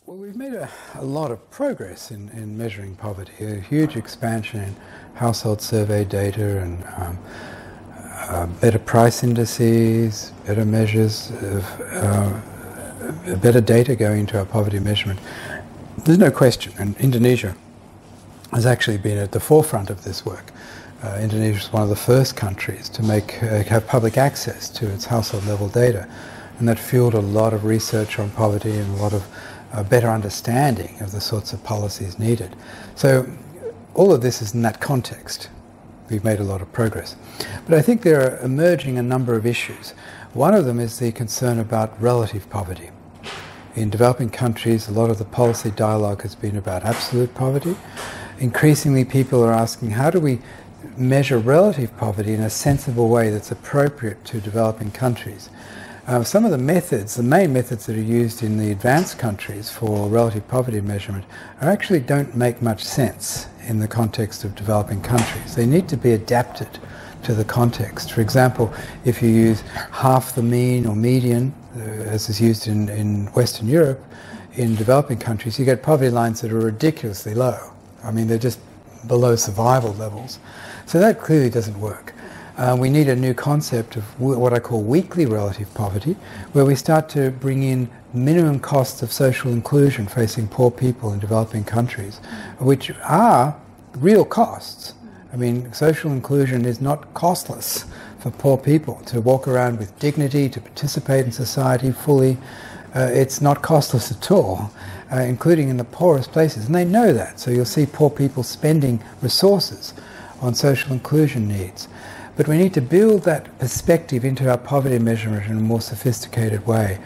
Well, we've made a lot of progress in measuring poverty, a huge expansion in household survey data and better price indices, better measures of better data going into our poverty measurement. There's no question, and Indonesia has actually been at the forefront of this work. Indonesia is one of the first countries to have public access to its household level data, and that fueled a lot of research on poverty and a lot of better understanding of the sorts of policies needed. So all of this is in that context. We've made a lot of progress. But I think there are emerging a number of issues. One of them is the concern about relative poverty. In developing countries, a lot of the policy dialogue has been about absolute poverty. Increasingly, people are asking, how do we measure relative poverty in a sensible way that's appropriate to developing countries? Some of the methods, the main methods that are used in the advanced countries for relative poverty measurement actually don't make much sense in the context of developing countries. They need to be adapted to the context. For example, if you use half the mean or median, as is used in Western Europe, in developing countries, you get poverty lines that are ridiculously low. I mean, they're just below survival levels. So that clearly doesn't work. We need a new concept of what I call weekly relative poverty, where we start to bring in minimum costs of social inclusion facing poor people in developing countries, which are real costs. I mean, social inclusion is not costless for poor people to walk around with dignity, to participate in society fully. It's not costless at all, including in the poorest places, and they know that. So you'll see poor people spending resources on social inclusion needs. But we need to build that perspective into our poverty measurement in a more sophisticated way.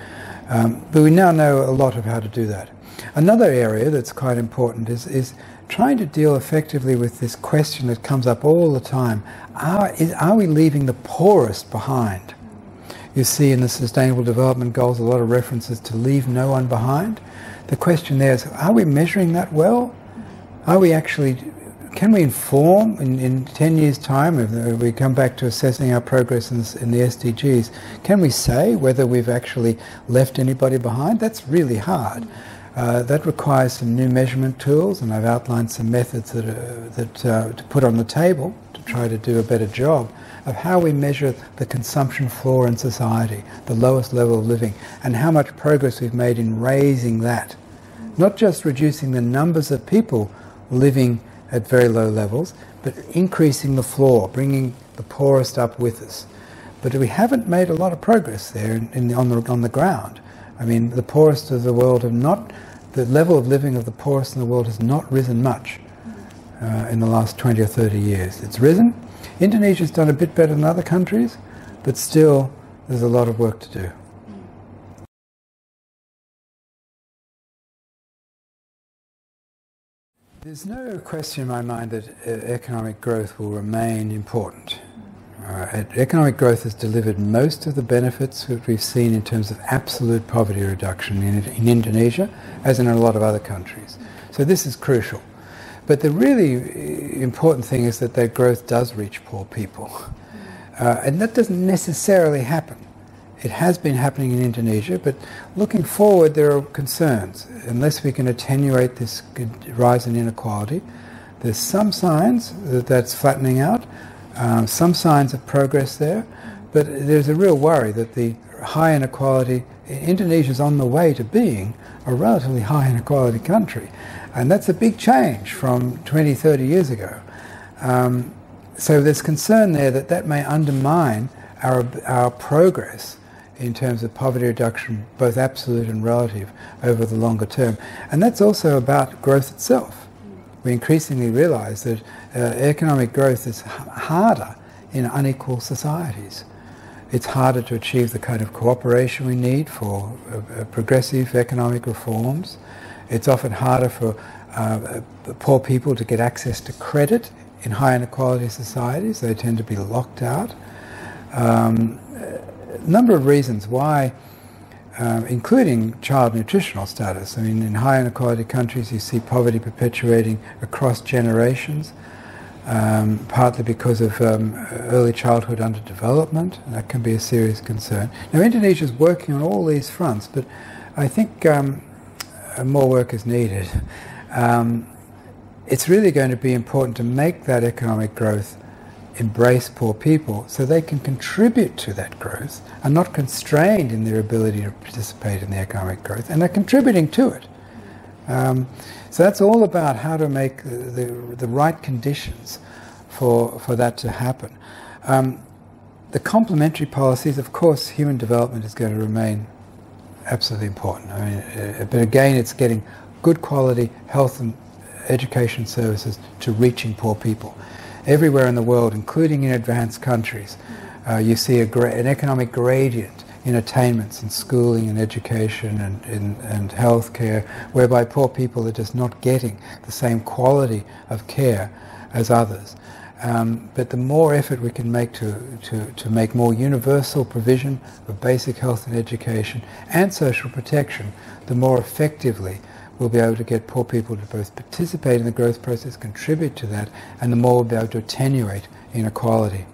But we now know a lot of how to do that. Another area that's quite important is trying to deal effectively with this question that comes up all the time. Are we leaving the poorest behind? You see in the Sustainable Development Goals a lot of references to leave no one behind. The question there is, are we measuring that well? Are we actually... Can we inform in 10 years' time, if we come back to assessing our progress in the SDGs, can we say whether we've actually left anybody behind? That's really hard. That requires some new measurement tools, and I've outlined some methods to put on the table to try to do a better job of how we measure the consumption floor in society, the lowest level of living, and how much progress we've made in raising that. Not just reducing the numbers of people living at very low levels, but increasing the floor, bringing the poorest up with us. But we haven't made a lot of progress there on the ground. I mean, the poorest of the world the level of living of the poorest in the world has not risen much in the last 20 or 30 years. It's risen. Indonesia's done a bit better than other countries, but still there's a lot of work to do. There's no question in my mind that economic growth will remain important. Economic growth has delivered most of the benefits that we've seen in terms of absolute poverty reduction in Indonesia, as in a lot of other countries. So this is crucial. But the really important thing is that growth does reach poor people. And that doesn't necessarily happen. It has been happening in Indonesia, but looking forward there are concerns. Unless we can attenuate this rise in inequality, there's some signs that that's flattening out, some signs of progress there, but there's a real worry that the high inequality, Indonesia's on the way to being a relatively high inequality country, and that's a big change from 20, 30 years ago. So there's concern there that may undermine our progress in terms of poverty reduction, both absolute and relative, over the longer term. And that's also about growth itself. We increasingly realize that economic growth is harder in unequal societies. It's harder to achieve the kind of cooperation we need for progressive economic reforms. It's often harder for poor people to get access to credit in high inequality societies. They tend to be locked out. Number of reasons why, including child nutritional status. I mean, in high inequality countries, you see poverty perpetuating across generations, partly because of early childhood underdevelopment. That can be a serious concern. Now, Indonesia is working on all these fronts, but I think more work is needed. It's really going to be important to make that economic growth embrace poor people so they can contribute to that growth, are not constrained in their ability to participate in the economic growth, and are contributing to it. So that's all about how to make the right conditions for that to happen. The complementary policies, of course, human development is going to remain absolutely important. I mean, but again, it's getting good quality health and education services to reaching poor people. Everywhere in the world, including in advanced countries, you see an economic gradient in attainments in schooling and education and health care, whereby poor people are just not getting the same quality of care as others. But the more effort we can make to make more universal provision of basic health and education and social protection, the more effectively we'll be able to get poor people to both participate in the growth process, contribute to that, and the more we'll be able to attenuate inequality.